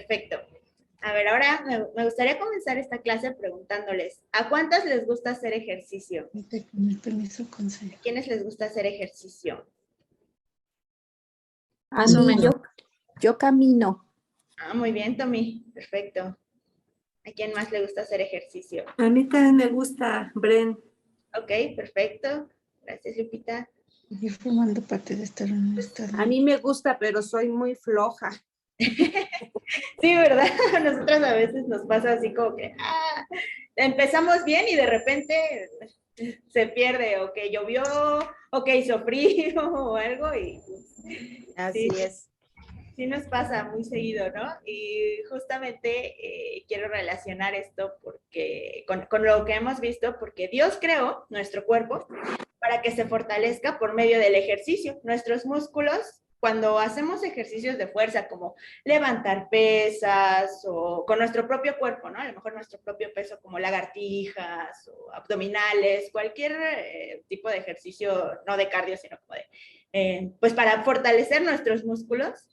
Perfecto. A ver, ahora me gustaría comenzar esta clase preguntándoles, ¿a cuántas les gusta hacer ejercicio? Con el permiso, consejo. ¿A quiénes les gusta hacer ejercicio? A mí, yo camino. Ah, muy bien, Tommy. Perfecto. ¿A quién más le gusta hacer ejercicio? A mí también me gusta, Bren. Ok, perfecto. Gracias, Lupita. Ir formando parte de esta reunión. A mí me gusta, pero soy muy floja. Sí, ¿verdad? A nosotras a veces nos pasa así como que empezamos bien y de repente se pierde, o que llovió, o que hizo frío o algo y Así sí, es. sí nos pasa muy seguido, ¿no? Y justamente quiero relacionar esto porque con lo que hemos visto, porque Dios creó nuestro cuerpo para que se fortalezca por medio del ejercicio. Nuestros músculos, cuando hacemos ejercicios de fuerza como levantar pesas o con nuestro propio cuerpo, ¿no? A lo mejor nuestro propio peso como lagartijas o abdominales, cualquier tipo de ejercicio, no de cardio, sino como de, pues para fortalecer nuestros músculos.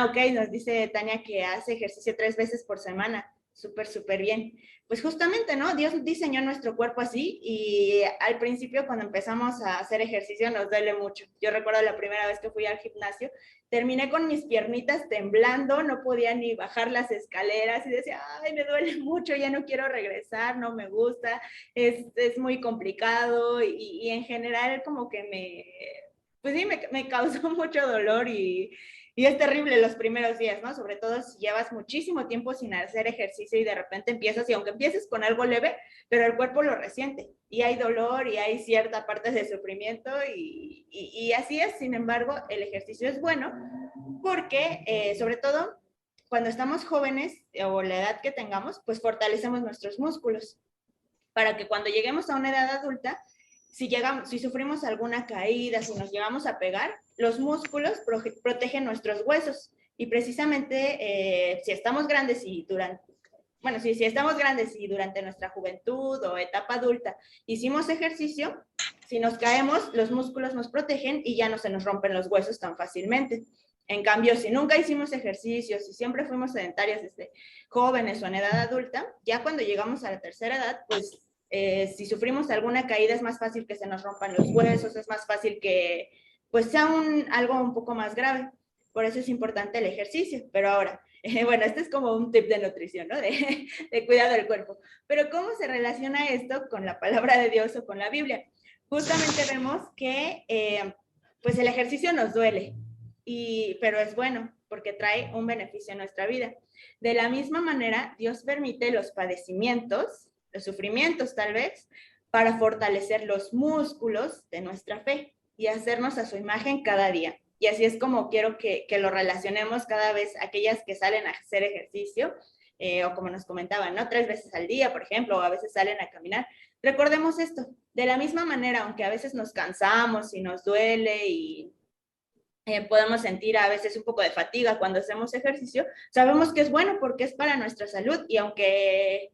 Ok, nos dice Tania que hace ejercicio 3 veces por semana. Súper, súper bien. Pues justamente, ¿no? Dios diseñó nuestro cuerpo así y al principio cuando empezamos a hacer ejercicio nos duele mucho. Yo recuerdo la primera vez que fui al gimnasio, terminé con mis piernitas temblando, no podía ni bajar las escaleras y decía, ay, me duele mucho, ya no quiero regresar, no me gusta, es muy complicado y en general como que pues sí, me causó mucho dolor y es terrible los primeros días, ¿no? Sobre todo si llevas muchísimo tiempo sin hacer ejercicio y de repente empiezas, y aunque empieces con algo leve, pero el cuerpo lo resiente y hay dolor y hay cierta parte de sufrimiento y así es. Sin embargo, el ejercicio es bueno porque, sobre todo, cuando estamos jóvenes o la edad que tengamos, pues fortalecemos nuestros músculos para que cuando lleguemos a una edad adulta, si sufrimos alguna caída, si nos llegamos a pegar, los músculos protegen nuestros huesos. Y precisamente si estamos grandes y si estamos grandes y durante nuestra juventud o etapa adulta hicimos ejercicio, si nos caemos, los músculos nos protegen y ya no se nos rompen los huesos tan fácilmente. En cambio, si nunca hicimos ejercicio, si siempre fuimos sedentarios desde jóvenes o en edad adulta, ya cuando llegamos a la tercera edad, pues si sufrimos alguna caída es más fácil que se nos rompan los huesos, es más fácil que pues sea algo un poco más grave. Por eso es importante el ejercicio. Pero ahora, bueno, este es como un tip de nutrición, ¿no? De cuidado del cuerpo. Pero ¿cómo se relaciona esto con la palabra de Dios o con la Biblia? Justamente vemos que pues el ejercicio nos duele, pero es bueno porque trae un beneficio a nuestra vida. De la misma manera, Dios permite los padecimientos, los sufrimientos tal vez, para fortalecer los músculos de nuestra fe y hacernos a su imagen cada día. Y así es como quiero que lo relacionemos cada vez, aquellas que salen a hacer ejercicio, o como nos comentaban, ¿no? 3 veces al día, por ejemplo, o a veces salen a caminar. Recordemos esto, de la misma manera, aunque a veces nos cansamos y nos duele y podemos sentir a veces un poco de fatiga cuando hacemos ejercicio, sabemos que es bueno porque es para nuestra salud y aunque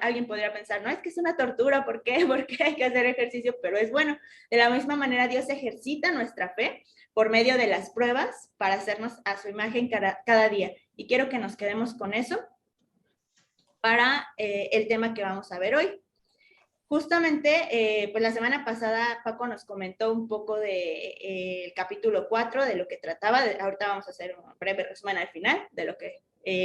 alguien podría pensar, no, es que es una tortura, ¿por qué? Porque hay que hacer ejercicio, pero es bueno. De la misma manera, Dios ejercita nuestra fe por medio de las pruebas para hacernos a su imagen cada día. Y quiero que nos quedemos con eso para el tema que vamos a ver hoy. Justamente, pues la semana pasada Paco nos comentó un poco del capítulo 4, de lo que trataba. Ahorita vamos a hacer un breve resumen al final de lo que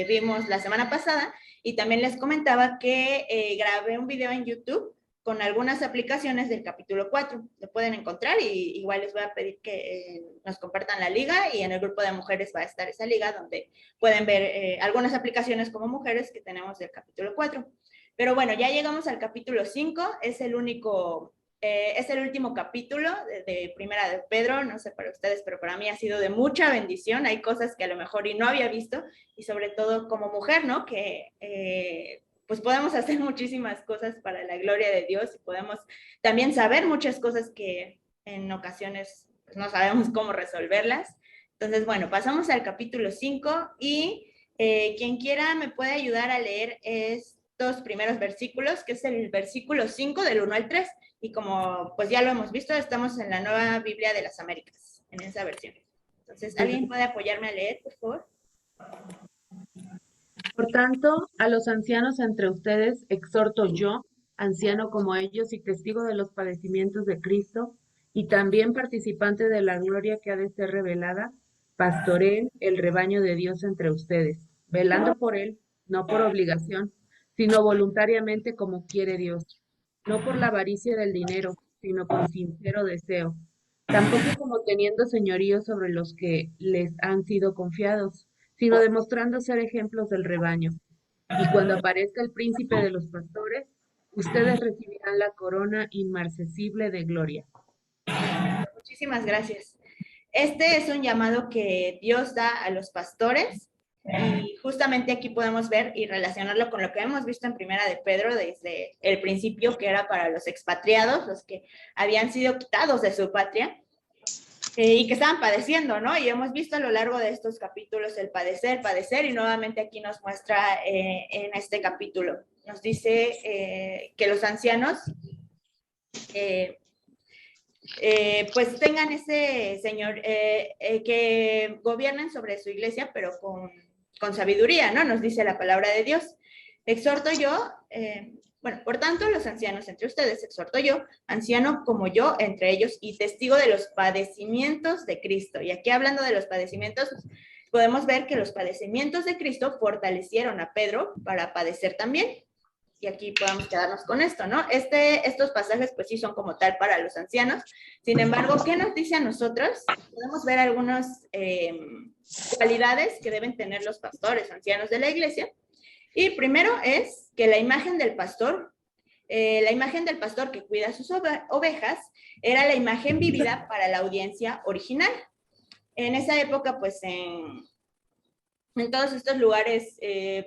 vimos la semana pasada. Y también les comentaba que grabé un video en YouTube con algunas aplicaciones del capítulo 4. Lo pueden encontrar y igual les voy a pedir que nos compartan la liga y en el grupo de mujeres va a estar esa liga donde pueden ver algunas aplicaciones como mujeres que tenemos del capítulo 4. Pero bueno, ya llegamos al capítulo 5, es el último capítulo de Primera de Pedro, no sé para ustedes, pero para mí ha sido de mucha bendición, hay cosas que a lo mejor y no había visto, y sobre todo como mujer, ¿no? Que pues podemos hacer muchísimas cosas para la gloria de Dios y podemos también saber muchas cosas que en ocasiones pues, no sabemos cómo resolverlas. Entonces, bueno, pasamos al capítulo 5 y quien quiera me puede ayudar a leer estos primeros versículos, que es el versículo 5 del 1 al 3. Y como pues ya lo hemos visto, estamos en la Nueva Biblia de las Américas, en esa versión. Entonces, ¿alguien puede apoyarme a leer, por favor? Por tanto, a los ancianos entre ustedes exhorto yo, anciano como ellos y testigo de los padecimientos de Cristo, y también participante de la gloria que ha de ser revelada, pastoreen el rebaño de Dios entre ustedes, velando por él, no por obligación, sino voluntariamente como quiere Dios, no por la avaricia del dinero, sino con sincero deseo, tampoco como teniendo señorío sobre los que les han sido confiados, sino demostrando ser ejemplos del rebaño. Y cuando aparezca el príncipe de los pastores, ustedes recibirán la corona inmarcesible de gloria. Muchísimas gracias. Este es un llamado que Dios da a los pastores y justamente aquí podemos ver y relacionarlo con lo que hemos visto en Primera de Pedro desde el principio, que era para los expatriados, los que habían sido quitados de su patria y que estaban padeciendo, ¿no? Y hemos visto a lo largo de estos capítulos el padecer, y nuevamente aquí nos muestra en este capítulo. Nos dice que los ancianos pues tengan ese señor, que gobiernen sobre su iglesia, pero con sabiduría, ¿no? Nos dice la palabra de Dios. Exhorto yo, bueno, por tanto, los ancianos entre ustedes, exhorto yo, anciano como yo entre ellos, y testigo de los padecimientos de Cristo. Y aquí hablando de los padecimientos, podemos ver que los padecimientos de Cristo fortalecieron a Pedro para padecer también. Y aquí podemos quedarnos con esto, ¿no? Estos pasajes pues sí son como tal para los ancianos. Sin embargo, ¿qué nos dice a nosotros? Podemos ver algunas cualidades que deben tener los pastores, ancianos de la iglesia. Y primero es que la imagen del pastor que cuida sus ovejas era la imagen vivida para la audiencia original. En esa época, pues en todos estos lugares,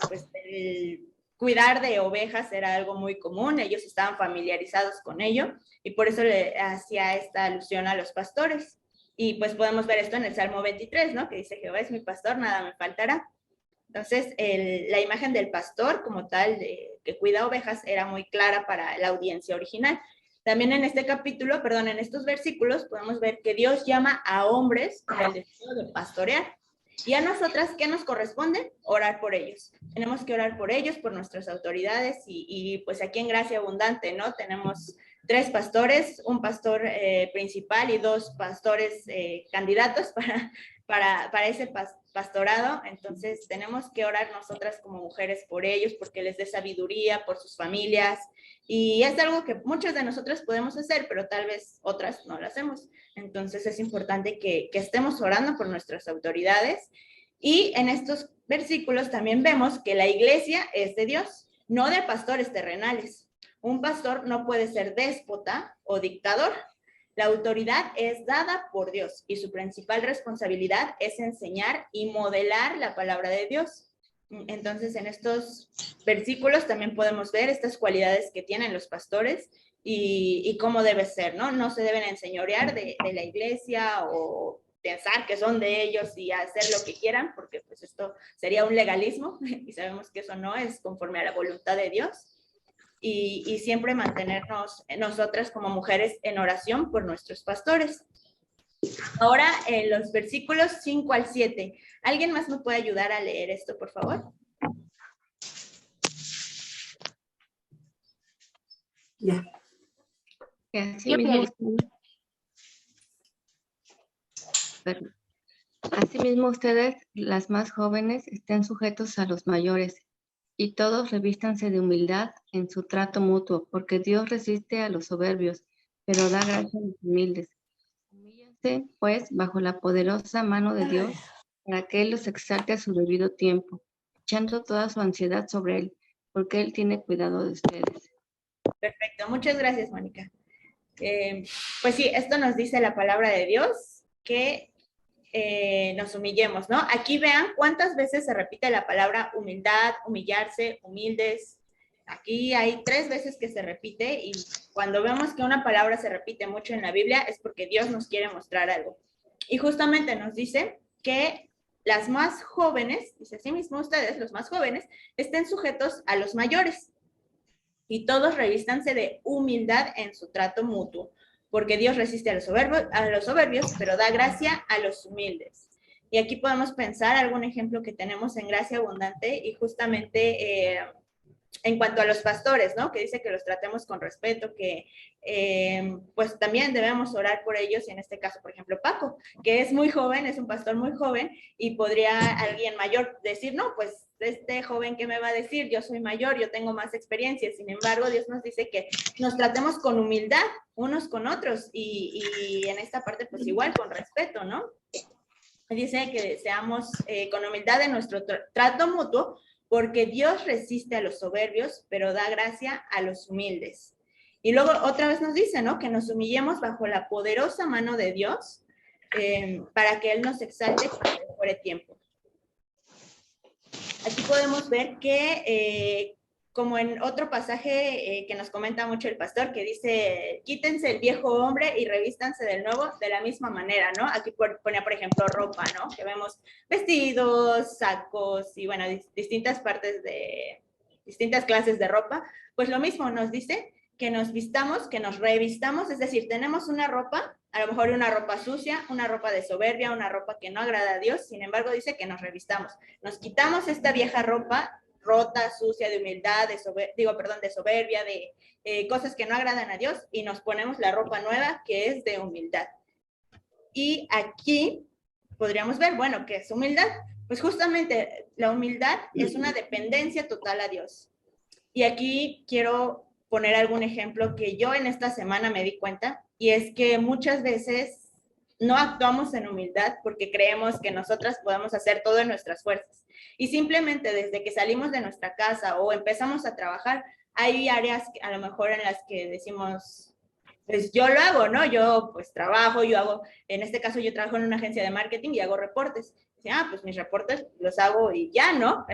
pues el cuidar de ovejas era algo muy común, ellos estaban familiarizados con ello y por eso le hacía esta alusión a los pastores. Y pues podemos ver esto en el Salmo 23, ¿no? Que dice, Jehová es mi pastor, nada me faltará. Entonces, la imagen del pastor como tal, que cuida ovejas, era muy clara para la audiencia original. También en este capítulo, perdón, en estos versículos, podemos ver que Dios llama a hombres con el deseo de pastorear. Y a nosotras, ¿qué nos corresponde? Orar por ellos. Tenemos que orar por ellos, por nuestras autoridades y pues aquí en Gracia Abundante, ¿no? Tenemos 3 pastores, un pastor principal y 2 pastores candidatos para ese pastorado. Entonces tenemos que orar nosotras como mujeres por ellos, porque les dé sabiduría, por sus familias. Y es algo que muchas de nosotras podemos hacer, pero tal vez otras no lo hacemos. Entonces es importante que estemos orando por nuestras autoridades. Y en estos versículos también vemos que la iglesia es de Dios, no de pastores terrenales. Un pastor no puede ser déspota o dictador. La autoridad es dada por Dios y su principal responsabilidad es enseñar y modelar la palabra de Dios. Entonces, en estos versículos también podemos ver estas cualidades que tienen los pastores y cómo debe ser, ¿no? No se deben enseñorear de la iglesia o pensar que son de ellos y hacer lo que quieran, porque pues esto sería un legalismo y sabemos que eso no es conforme a la voluntad de Dios. Y siempre mantenernos nosotras como mujeres en oración por nuestros pastores. Ahora, en los versículos 5 al 7. ¿Alguien más me puede ayudar a leer esto, por favor? Ya. Asimismo, ustedes, las más jóvenes, estén sujetos a los mayores, y todos revístanse de humildad en su trato mutuo, porque Dios resiste a los soberbios, pero da gracia a los humildes. Humíllense, pues, bajo la poderosa mano de Dios, para que Él los exalte a su debido tiempo, echando toda su ansiedad sobre Él, porque Él tiene cuidado de ustedes. Perfecto, muchas gracias, Mónica. Pues sí, esto nos dice la palabra de Dios, que nos humillemos, ¿no? Aquí vean cuántas veces se repite la palabra humildad, humillarse, humildes. Aquí hay 3 veces que se repite y cuando vemos que una palabra se repite mucho en la Biblia es porque Dios nos quiere mostrar algo. Y justamente nos dice que las más jóvenes, dice así mismo ustedes, los más jóvenes, estén sujetos a los mayores y todos revístanse de humildad en su trato mutuo, porque Dios resiste a los soberbios, pero da gracia a los humildes. Y aquí podemos pensar algún ejemplo que tenemos en Gracia Abundante y justamente en cuanto a los pastores, ¿no? Que dice que los tratemos con respeto, que pues también debemos orar por ellos, y en este caso, por ejemplo, Paco, que es muy joven, es un pastor muy joven, y podría alguien mayor decir, no, pues este joven, ¿qué me va a decir? Yo soy mayor, yo tengo más experiencia. Sin embargo, Dios nos dice que nos tratemos con humildad unos con otros, y en esta parte, pues igual, con respeto, ¿no? Dice que seamos con humildad en nuestro trato mutuo, porque Dios resiste a los soberbios, pero da gracia a los humildes. Y luego otra vez nos dice, ¿no? Que nos humillemos bajo la poderosa mano de Dios para que Él nos exalte cuando fuere tiempo. Aquí podemos ver que, como en otro pasaje que nos comenta mucho el pastor, que dice, quítense el viejo hombre y revístanse del nuevo de la misma manera, ¿no? Aquí ponía, por ejemplo, ropa, ¿no? Que vemos vestidos, sacos y, bueno, distintas clases de ropa. Pues lo mismo nos dice que nos vistamos, que nos revistamos, es decir, tenemos una ropa, a lo mejor una ropa sucia, una ropa de soberbia, una ropa que no agrada a Dios. Sin embargo, dice que nos revistamos. Nos quitamos esta vieja ropa rota, sucia, de humildad, de soberbia, de cosas que no agradan a Dios, y nos ponemos la ropa nueva, que es de humildad. Y aquí podríamos ver, bueno, ¿qué es humildad? Pues justamente la humildad es una dependencia total a Dios. Y aquí quiero poner algún ejemplo que yo en esta semana me di cuenta, y es que muchas veces no actuamos en humildad porque creemos que nosotras podemos hacer todo en nuestras fuerzas. Y simplemente desde que salimos de nuestra casa o empezamos a trabajar, hay áreas a lo mejor en las que decimos, pues yo lo hago, ¿no? Yo pues trabajo, yo hago, en este caso yo trabajo en una agencia de marketing y hago reportes. Pues mis reportes los hago y ya, ¿no?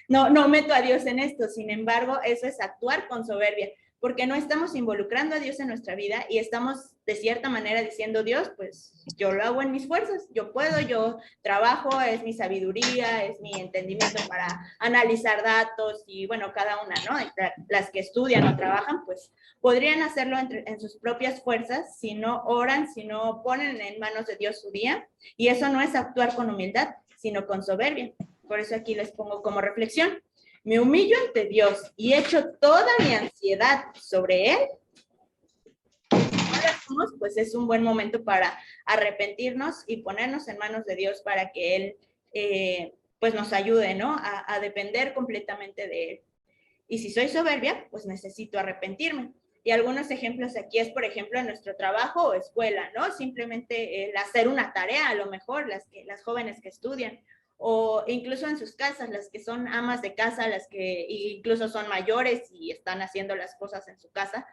No meto a Dios en esto. Sin embargo, eso es actuar con soberbia, porque no estamos involucrando a Dios en nuestra vida y estamos de cierta manera diciendo, Dios, pues yo lo hago en mis fuerzas, yo puedo, yo trabajo, es mi sabiduría, es mi entendimiento para analizar datos, y bueno, cada una, ¿no? Las que estudian o trabajan, pues podrían hacerlo en sus propias fuerzas si no oran, si no ponen en manos de Dios su día, y eso no es actuar con humildad, sino con soberbia. Por eso aquí les pongo como reflexión: me humillo ante Dios y echo toda mi ansiedad sobre Él. Pues es un buen momento para arrepentirnos y ponernos en manos de Dios para que Él pues nos ayude, ¿no? A depender completamente de Él. Y si soy soberbia, pues necesito arrepentirme. Y algunos ejemplos aquí es, por ejemplo, en nuestro trabajo o escuela, ¿no? Simplemente el hacer una tarea, a lo mejor las jóvenes que estudian, o incluso en sus casas, las que son amas de casa, las que incluso son mayores y están haciendo las cosas en su casa,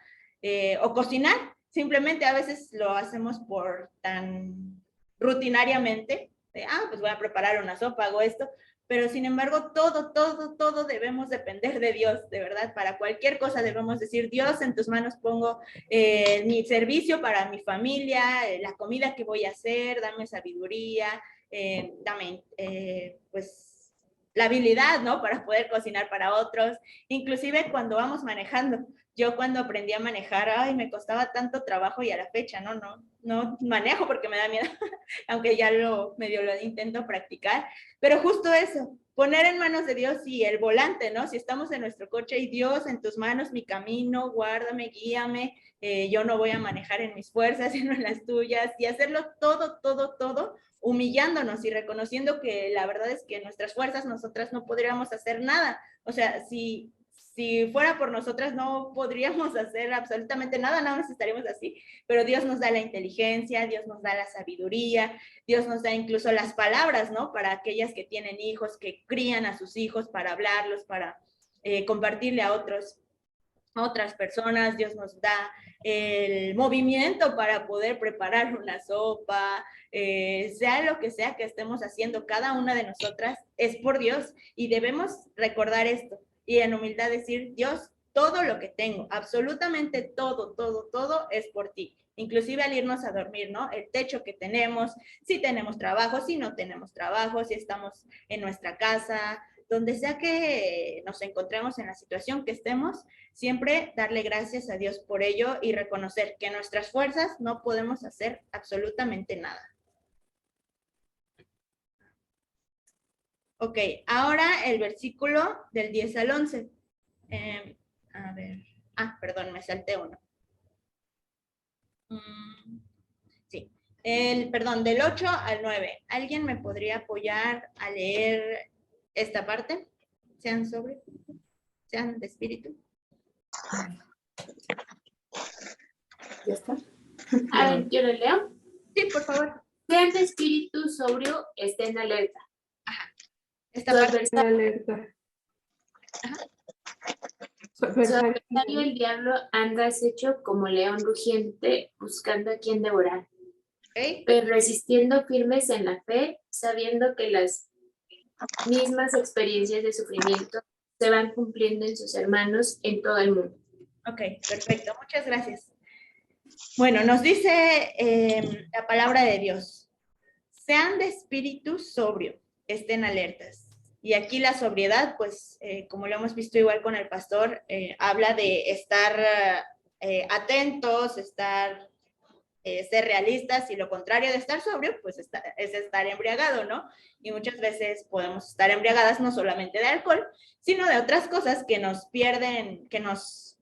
o cocinar. Simplemente a veces lo hacemos por tan rutinariamente, pues voy a preparar una sopa, hago esto, pero sin embargo todo debemos depender de Dios, de verdad. Para cualquier cosa debemos decir, Dios, en tus manos pongo mi servicio para mi familia, la comida que voy a hacer, dame sabiduría, dame pues la habilidad, ¿no? Para poder cocinar para otros, inclusive cuando vamos manejando. Yo cuando aprendí a manejar, me costaba tanto trabajo, y a la fecha no manejo porque me da miedo, aunque ya medio lo intento practicar, pero justo eso, poner en manos de Dios y el volante, ¿no? Si estamos en nuestro coche y Dios, en tus manos mi camino, guárdame, guíame, yo no voy a manejar en mis fuerzas, sino en las tuyas, y hacerlo todo, humillándonos y reconociendo que la verdad es que nuestras fuerzas, nosotras no podríamos hacer nada. O sea, si fuera por nosotras no podríamos hacer absolutamente nada, nada más estaríamos así, pero Dios nos da la inteligencia, Dios nos da la sabiduría, Dios nos da incluso las palabras, ¿no? Para aquellas que tienen hijos, que crían a sus hijos, para hablarlos, para compartirle a otras personas. Dios nos da el movimiento para poder preparar una sopa, sea lo que sea que estemos haciendo, cada una de nosotras es por Dios, y debemos recordar esto. Y en humildad decir, Dios, todo lo que tengo, absolutamente todo es por ti. Inclusive al irnos a dormir, ¿no? El techo que tenemos, si tenemos trabajo, si no tenemos trabajo, si estamos en nuestra casa, donde sea que nos encontremos en la situación que estemos, siempre darle gracias a Dios por ello y reconocer que nuestras fuerzas no podemos hacer absolutamente nada. Ok, ahora el versículo del 10 al 11. A ver, perdón, me salté uno. Sí, perdón, del 8 al 9. ¿Alguien me podría apoyar a leer esta parte? Sean de espíritu. ¿Ya está? A ver, yo lo leo. Sí, por favor. Sean de espíritu sobrio, estén alerta. Esta Su parte. Alerta. Su adversario, el diablo, anda acecho como león rugiente, buscando a quien devorar. Okay. Pero resistiendo firmes en la fe, sabiendo que las mismas experiencias de sufrimiento se van cumpliendo en sus hermanos en todo el mundo. Ok, perfecto. Muchas gracias. Bueno, nos dice la palabra de Dios. Sean de espíritu sobrio, estén alertas. Y aquí la sobriedad, pues, como lo hemos visto igual con el pastor, habla de estar atentos, ser realistas, y lo contrario de estar sobrio, pues es estar embriagado, ¿no? Y muchas veces podemos estar embriagadas no solamente de alcohol, sino de otras cosas que nos pierden, que nos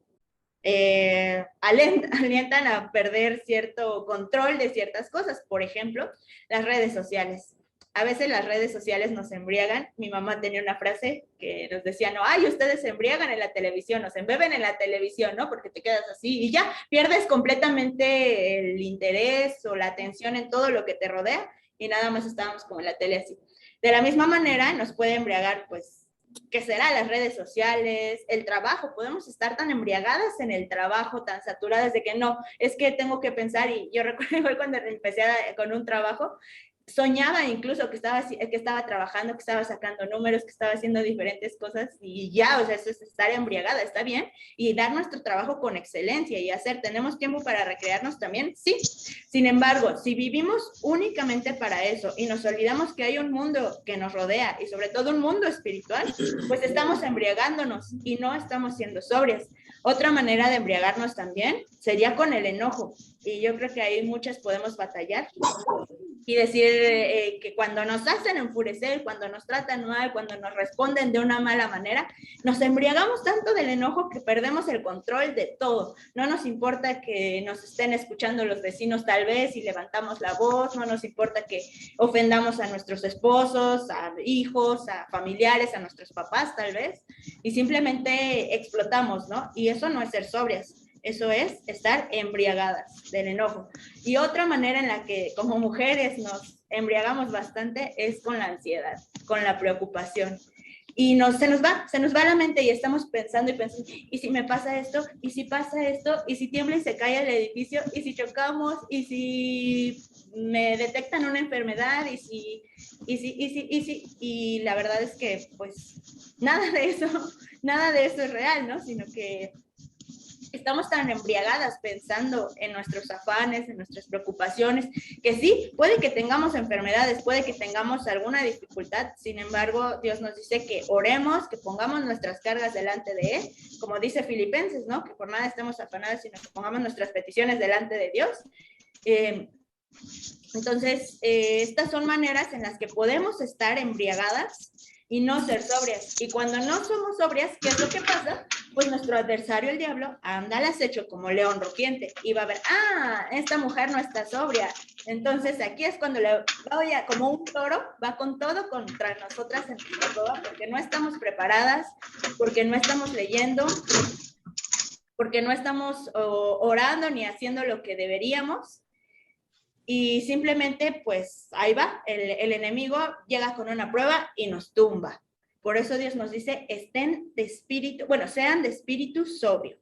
alientan a perder cierto control de ciertas cosas. Por ejemplo, las redes sociales. A veces las redes sociales nos embriagan. Mi mamá tenía una frase que nos decía, no, ay, ustedes se embriagan en la televisión, o se embeben en la televisión, ¿no? Porque te quedas así y ya pierdes completamente el interés o la atención en todo lo que te rodea y nada más estábamos como en la tele así. De la misma manera nos puede embriagar, pues, ¿qué será? Las redes sociales, el trabajo. Podemos estar tan embriagadas en el trabajo, tan saturadas de que no, es que tengo que pensar. Y yo recuerdo cuando empecé con un trabajo, soñaba incluso que estaba trabajando, que estaba sacando números, que estaba haciendo diferentes cosas y ya, o sea, eso es estar embriagada, está bien, y dar nuestro trabajo con excelencia y hacer, ¿tenemos tiempo para recrearnos también? Sí. Sin embargo, si vivimos únicamente para eso y nos olvidamos que hay un mundo que nos rodea y sobre todo un mundo espiritual, pues estamos embriagándonos y no estamos siendo sobrias. Otra manera de embriagarnos también sería con el enojo, y yo creo que ahí muchas podemos batallar y decir que cuando nos hacen enfurecer, cuando nos tratan mal, cuando nos responden de una mala manera, nos embriagamos tanto del enojo que perdemos el control de todo. No nos importa que nos estén escuchando los vecinos tal vez y levantamos la voz, no nos importa que ofendamos a nuestros esposos, a hijos, a familiares, a nuestros papás tal vez, y simplemente explotamos, ¿no? Y eso no es ser sobrias. Eso es estar embriagadas del enojo. Y otra manera en la que como mujeres nos embriagamos bastante es con la ansiedad, con la preocupación. Y se nos va la mente y estamos pensando y pensando, ¿y si me pasa esto? ¿Y si pasa esto? ¿Y si tiembla y se cae el edificio? ¿Y si chocamos? ¿Y si me detectan una enfermedad? Y la verdad es que pues nada de eso es real, ¿no? Sino que estamos tan embriagadas pensando en nuestros afanes, en nuestras preocupaciones, que sí, puede que tengamos enfermedades, puede que tengamos alguna dificultad. Sin embargo, Dios nos dice que oremos, que pongamos nuestras cargas delante de Él, como dice Filipenses, ¿no? Que por nada estemos afanados, sino que pongamos nuestras peticiones delante de Dios. Entonces, estas son maneras en las que podemos estar embriagadas y no ser sobrias. Y cuando no somos sobrias, ¿qué es lo que pasa? Pues nuestro adversario, el diablo, anda al acecho como león rugiente y va a ver, esta mujer no está sobria. Entonces aquí es cuando como un toro, va con todo contra nosotras en todo, porque no estamos preparadas, porque no estamos leyendo, porque no estamos orando ni haciendo lo que deberíamos. Y simplemente, pues, ahí va, el enemigo llega con una prueba y nos tumba. Por eso Dios nos dice, sean de espíritu sobrio.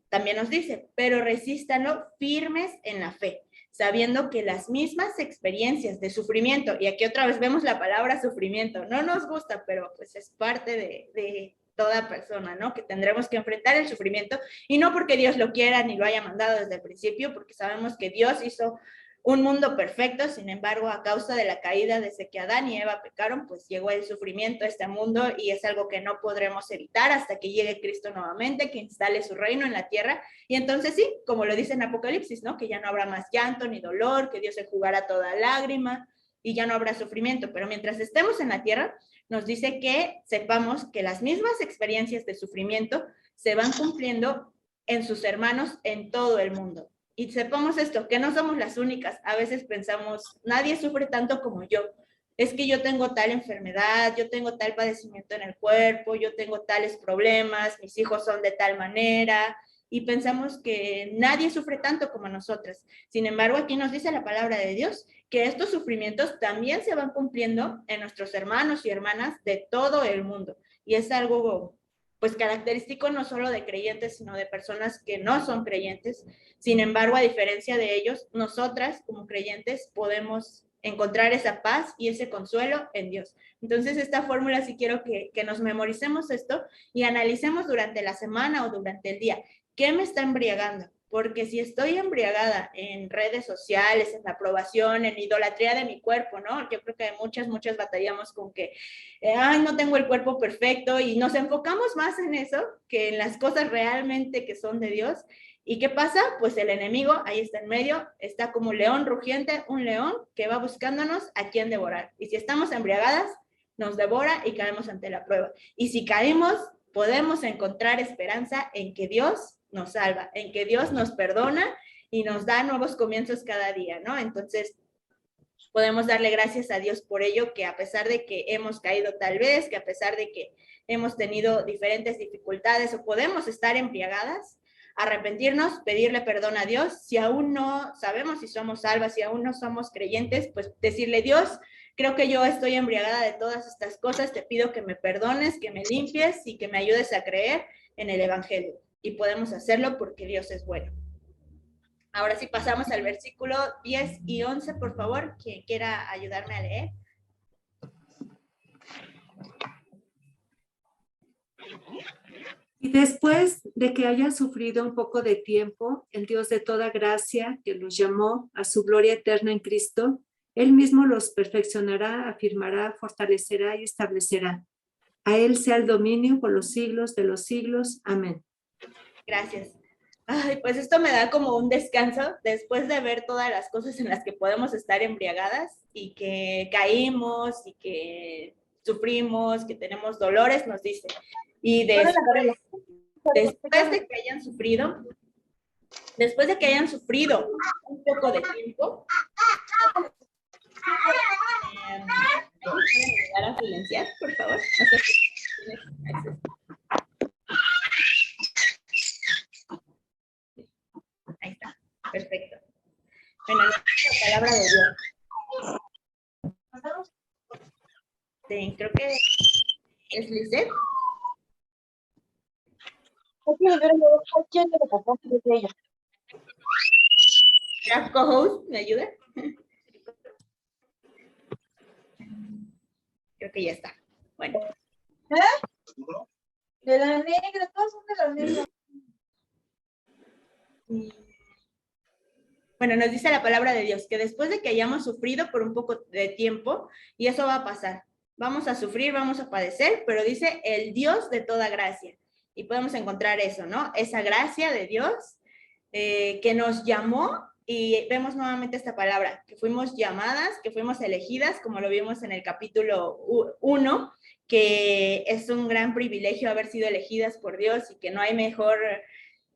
También nos dice, pero resístanlo firmes en la fe, sabiendo que las mismas experiencias de sufrimiento, y aquí otra vez vemos la palabra sufrimiento, no nos gusta, pero pues es parte de toda persona, ¿no? Que tendremos que enfrentar el sufrimiento, y no porque Dios lo quiera ni lo haya mandado desde el principio, porque sabemos que Dios hizo un mundo perfecto. Sin embargo, a causa de la caída, desde que Adán y Eva pecaron, pues llegó el sufrimiento a este mundo, y es algo que no podremos evitar hasta que llegue Cristo nuevamente, que instale su reino en la tierra. Y entonces sí, como lo dice en Apocalipsis, ¿no? Que ya no habrá más llanto ni dolor, que Dios enjugará toda lágrima, y ya no habrá sufrimiento, pero mientras estemos en la tierra, nos dice que sepamos que las mismas experiencias de sufrimiento se van cumpliendo en sus hermanos en todo el mundo. Y sepamos esto, que no somos las únicas. A veces pensamos, nadie sufre tanto como yo. Es que yo tengo tal enfermedad, yo tengo tal padecimiento en el cuerpo, yo tengo tales problemas, mis hijos son de tal manera, y pensamos que nadie sufre tanto como nosotras. Sin embargo, aquí nos dice la palabra de Dios que estos sufrimientos también se van cumpliendo en nuestros hermanos y hermanas de todo el mundo. Y es algo, pues, característico no solo de creyentes, sino de personas que no son creyentes. Sin embargo, a diferencia de ellos, nosotras como creyentes podemos encontrar esa paz y ese consuelo en Dios. Entonces, esta fórmula sí quiero que nos memoricemos esto y analicemos durante la semana o durante el día. ¿Qué me está embriagando? Porque si estoy embriagada en redes sociales, en la aprobación, en idolatría de mi cuerpo, ¿no? Yo creo que muchas batallamos con que, no tengo el cuerpo perfecto, y nos enfocamos más en eso que en las cosas realmente que son de Dios. ¿Y qué pasa? Pues el enemigo ahí está en medio, está como un león rugiente, un león que va buscándonos a quien devorar. Y si estamos embriagadas, nos devora y caemos ante la prueba. Y si caímos, podemos encontrar esperanza en que Dios nos salva, en que Dios nos perdona y nos da nuevos comienzos cada día, ¿no? Entonces, podemos darle gracias a Dios por ello, que a pesar de que hemos caído tal vez, que a pesar de que hemos tenido diferentes dificultades o podemos estar embriagadas, arrepentirnos, pedirle perdón a Dios. Si aún no sabemos si somos salvas, si aún no somos creyentes, pues decirle: Dios, creo que yo estoy embriagada de todas estas cosas, te pido que me perdones, que me limpies y que me ayudes a creer en el Evangelio. Y podemos hacerlo porque Dios es bueno. Ahora sí pasamos al versículo 10 y 11, por favor, quien quiera ayudarme a leer. Y después de que hayan sufrido un poco de tiempo, el Dios de toda gracia, que los llamó a su gloria eterna en Cristo, Él mismo los perfeccionará, afirmará, fortalecerá y establecerá. A Él sea el dominio por los siglos de los siglos. Amén. Gracias. Ay, pues esto me da como un descanso después de ver todas las cosas en las que podemos estar embriagadas y que caímos y que sufrimos, que tenemos dolores, nos dice. Y después de que hayan sufrido un poco de tiempo, ¿pueden ayudar a silenciar, por favor? No sé si tienes acceso. Ahí está, perfecto. Bueno, la palabra de Dios. Sí, creo que es Lisette. ¿La co-host me ayuda? Creo que ya está. Bueno. De la negra, todos son de la negra. Bueno, nos dice la palabra de Dios que después de que hayamos sufrido por un poco de tiempo, y eso va a pasar, vamos a sufrir, vamos a padecer, pero dice el Dios de toda gracia. Y podemos encontrar eso, ¿no? Esa gracia de Dios que nos llamó, y vemos nuevamente esta palabra, que fuimos llamadas, que fuimos elegidas, como lo vimos en el capítulo 1, que es un gran privilegio haber sido elegidas por Dios y que no hay mejor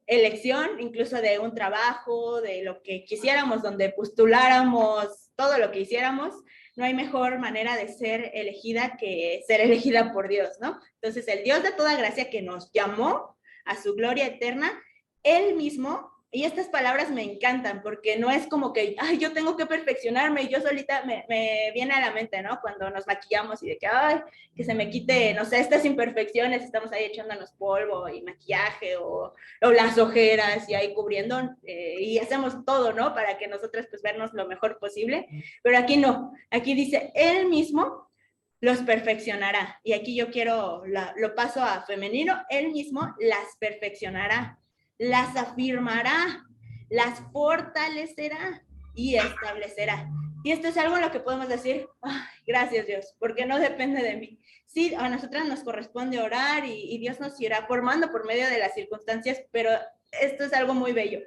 elección, incluso de un trabajo, de lo que quisiéramos, donde postuláramos todo lo que hiciéramos, no hay mejor manera de ser elegida que ser elegida por Dios, ¿no? Entonces, el Dios de toda gracia que nos llamó a su gloria eterna, Él mismo, y estas palabras me encantan, porque no es como que, ay, yo tengo que perfeccionarme, y yo solita me viene a la mente, ¿no? Cuando nos maquillamos y de que, ay, que se me quite, no sé, estas imperfecciones, estamos ahí echándonos polvo y maquillaje, o las ojeras, y ahí cubriendo, y hacemos todo, ¿no? Para que nosotras, pues, vernos lo mejor posible, pero aquí no, aquí dice, Él mismo los perfeccionará, y aquí yo quiero, lo paso a femenino, Él mismo las perfeccionará, las afirmará, las fortalecerá y establecerá. Y esto es algo en lo que podemos decir, ay, gracias Dios, porque no depende de mí. Sí, a nosotras nos corresponde orar y Dios nos irá formando por medio de las circunstancias, pero esto es algo muy bello.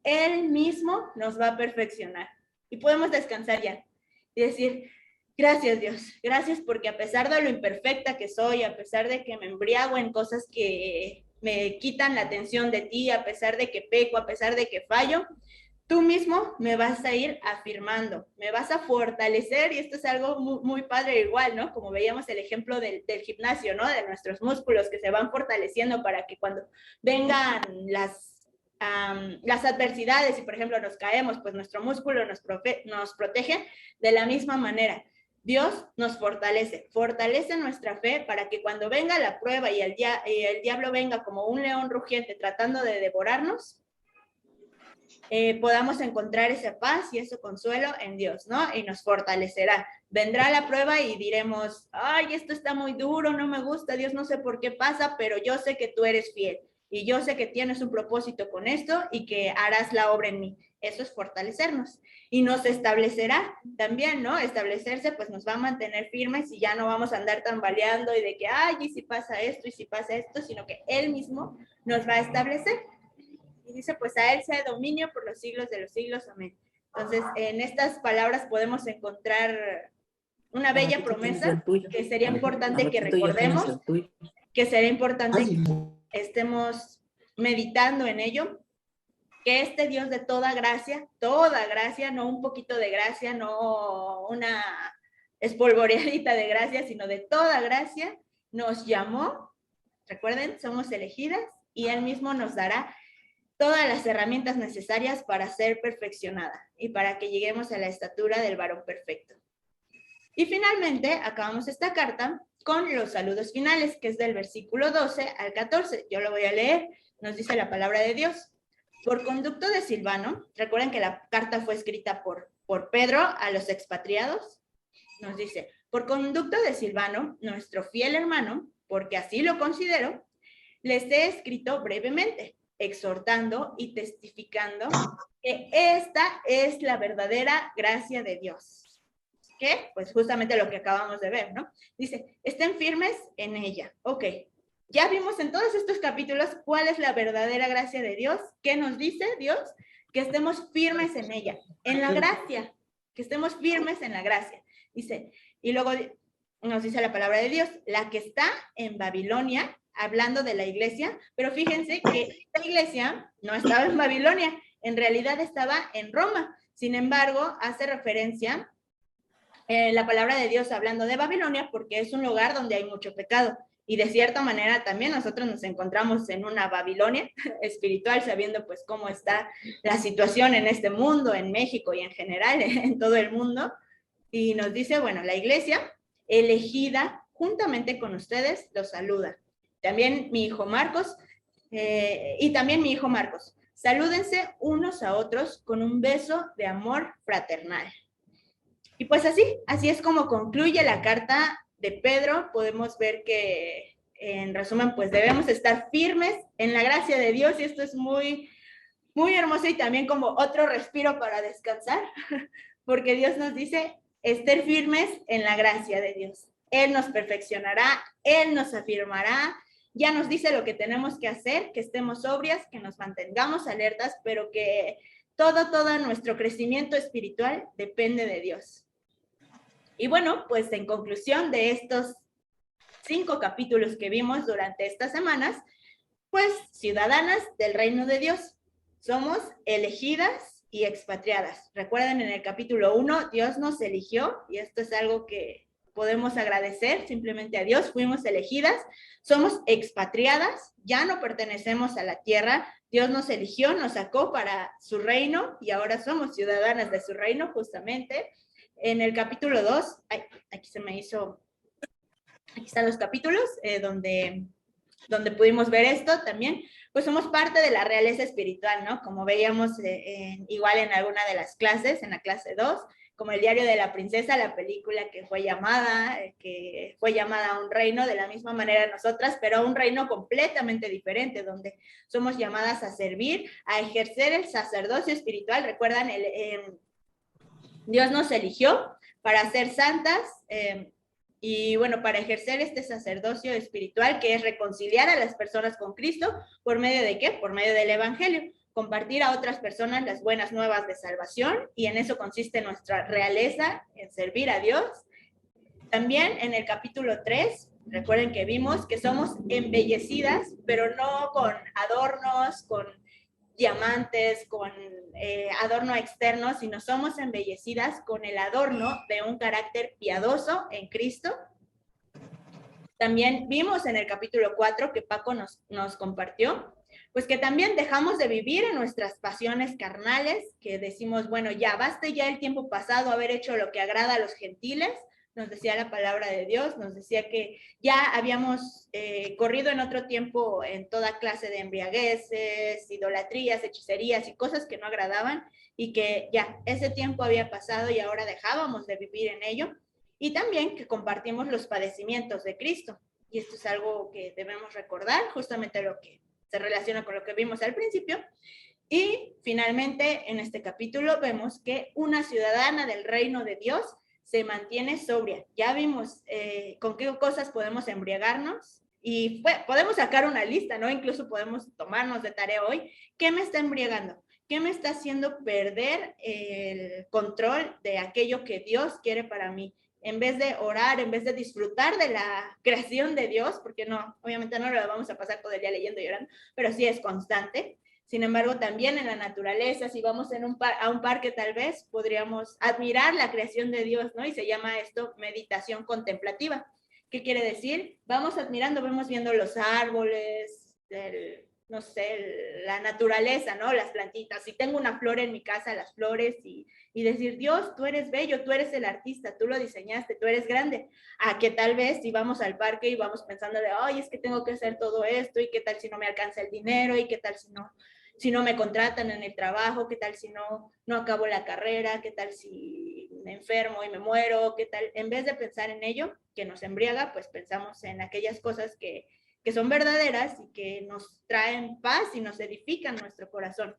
Él mismo nos va a perfeccionar y podemos descansar ya y decir, Gracias, Dios. Gracias porque a pesar de lo imperfecta que soy, a pesar de que me embriago en cosas que me quitan la atención de ti, a pesar de que peco, a pesar de que fallo, tú mismo me vas a ir afirmando, me vas a fortalecer, y esto es algo muy padre igual, ¿no? Como veíamos el ejemplo del gimnasio, ¿no? De nuestros músculos que se van fortaleciendo para que cuando vengan las adversidades y, por ejemplo, nos caemos, pues nuestro músculo nos protege de la misma manera. Dios nos fortalece nuestra fe para que cuando venga la prueba y el diablo venga como un león rugiente tratando de devorarnos, podamos encontrar esa paz y ese consuelo en Dios, ¿no? Y nos fortalecerá. Vendrá la prueba y diremos, ay, esto está muy duro, no me gusta, Dios, no sé por qué pasa, pero yo sé que tú eres fiel y yo sé que tienes un propósito con esto y que harás la obra en mí. Eso es fortalecernos. Y nos establecerá también, ¿no? Establecerse, pues nos va a mantener firmes y ya no vamos a andar tambaleando y de que, ay, y si pasa esto, y si pasa esto, sino que Él mismo nos va a establecer. Y dice, pues a Él sea dominio por los siglos de los siglos, amén. Entonces, en estas palabras podemos encontrar una bella promesa que sería importante que recordemos, que sería importante que estemos meditando en ello, que este Dios de toda gracia, no un poquito de gracia, no una espolvoreadita de gracia, sino de toda gracia, nos llamó, recuerden, somos elegidas, y Él mismo nos dará todas las herramientas necesarias para ser perfeccionada y para que lleguemos a la estatura del varón perfecto. Y finalmente, acabamos esta carta con los saludos finales, que es del versículo 12 al 14. Yo lo voy a leer, nos dice la palabra de Dios. Por conducto de Silvano, recuerden que la carta fue escrita por Pedro a los expatriados, nos dice, por conducto de Silvano, nuestro fiel hermano, porque así lo considero, les he escrito brevemente, exhortando y testificando que esta es la verdadera gracia de Dios. ¿Qué? Pues justamente lo que acabamos de ver, ¿no? Dice, estén firmes en ella. Ok. Ya vimos en todos estos capítulos cuál es la verdadera gracia de Dios. ¿Qué nos dice Dios? Que estemos firmes en ella, en la gracia, que estemos firmes en la gracia. Dice, y luego nos dice la palabra de Dios, la que está en Babilonia, hablando de la iglesia, pero fíjense que esta iglesia no estaba en Babilonia, en realidad estaba en Roma. Sin embargo, hace referencia la palabra de Dios hablando de Babilonia porque es un lugar donde hay mucho pecado. Y de cierta manera también nosotros nos encontramos en una Babilonia espiritual, sabiendo pues cómo está la situación en este mundo, en México y en general en todo el mundo. Y nos dice, bueno, la iglesia elegida juntamente con ustedes los saluda. También mi hijo Marcos, salúdense unos a otros con un beso de amor fraternal. Y pues así es como concluye la carta de Pedro. Podemos ver que, en resumen, pues debemos estar firmes en la gracia de Dios, y esto es muy, muy hermoso y también como otro respiro para descansar, porque Dios nos dice, estar firmes en la gracia de Dios. Él nos perfeccionará, Él nos afirmará, ya nos dice lo que tenemos que hacer, que estemos sobrias, que nos mantengamos alertas, pero que todo nuestro crecimiento espiritual depende de Dios. Y bueno, pues en conclusión de estos 5 capítulos que vimos durante estas semanas, pues ciudadanas del reino de Dios, somos elegidas y expatriadas. Recuerden, en el capítulo 1, Dios nos eligió, y esto es algo que podemos agradecer simplemente a Dios, fuimos elegidas, somos expatriadas, ya no pertenecemos a la tierra, Dios nos eligió, nos sacó para su reino, y ahora somos ciudadanas de su reino, justamente. En el capítulo 2, aquí están los capítulos donde pudimos ver esto también, pues somos parte de la realeza espiritual, ¿no? Como veíamos igual en alguna de las clases, en la clase 2, como El diario de la princesa, la película que fue llamada a un reino, de la misma manera nosotras, pero a un reino completamente diferente, donde somos llamadas a servir, a ejercer el sacerdocio espiritual. Recuerdan, Dios nos eligió para ser santas y bueno, para ejercer este sacerdocio espiritual, que es reconciliar a las personas con Cristo. ¿Por medio de qué? Por medio del evangelio. Compartir a otras personas las buenas nuevas de salvación, y en eso consiste nuestra realeza, en servir a Dios, También en el capítulo 3, recuerden que vimos que somos embellecidas, pero no con adornos, con diamantes, con adorno externo, sino somos embellecidas con el adorno de un carácter piadoso en Cristo. También vimos en el capítulo 4 que Paco nos compartió, pues que también dejamos de vivir en nuestras pasiones carnales, que decimos, bueno, ya basta ya el tiempo pasado haber hecho lo que agrada a los gentiles, nos decía la palabra de Dios, nos decía que ya habíamos corrido en otro tiempo en toda clase de embriagueces, idolatrías, hechicerías y cosas que no agradaban, y que ya ese tiempo había pasado y ahora dejábamos de vivir en ello, y también que compartimos los padecimientos de Cristo, y esto es algo que debemos recordar, justamente lo que se relaciona con lo que vimos al principio. Y finalmente en este capítulo vemos que una ciudadana del reino de Dios se mantiene sobria. Ya vimos con qué cosas podemos embriagarnos y podemos sacar una lista, ¿no? Incluso podemos tomarnos de tarea hoy. ¿Qué me está embriagando? ¿Qué me está haciendo perder el control de aquello que Dios quiere para mí? En vez de orar, en vez de disfrutar de la creación de Dios, porque no, obviamente no lo vamos a pasar todo el día leyendo y llorando, pero sí es constante. Sin embargo, también en la naturaleza, si vamos a un parque tal vez, podríamos admirar la creación de Dios, ¿no? Y se llama esto meditación contemplativa. ¿Qué quiere decir? Vamos admirando, vamos viendo los árboles, no sé, la naturaleza, ¿no? Las plantitas. Si tengo una flor en mi casa, las flores, y decir, Dios, tú eres bello, tú eres el artista, tú lo diseñaste, tú eres grande. A que tal vez si vamos al parque y vamos pensando de, ay, es que tengo que hacer todo esto, y qué tal si no me alcanza el dinero, y qué tal si no me contratan en el trabajo, qué tal si no acabo la carrera, qué tal si me enfermo y me muero, qué tal. En vez de pensar en ello, que nos embriaga, pues pensamos en aquellas cosas que son verdaderas y que nos traen paz y nos edifican nuestro corazón.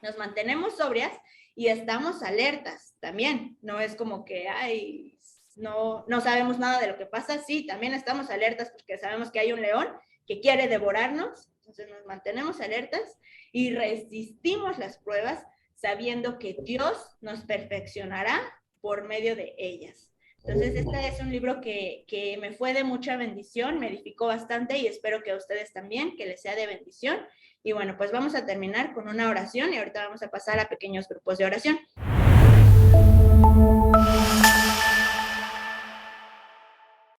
Nos mantenemos sobrias y estamos alertas también. No es como que, ay, no sabemos nada de lo que pasa. Sí, también estamos alertas porque sabemos que hay un león que quiere devorarnos. Entonces nos mantenemos alertas y resistimos las pruebas sabiendo que Dios nos perfeccionará por medio de ellas. Entonces, este es un libro que me fue de mucha bendición, me edificó bastante y espero que a ustedes también, que les sea de bendición. Y bueno, pues vamos a terminar con una oración y ahorita vamos a pasar a pequeños grupos de oración.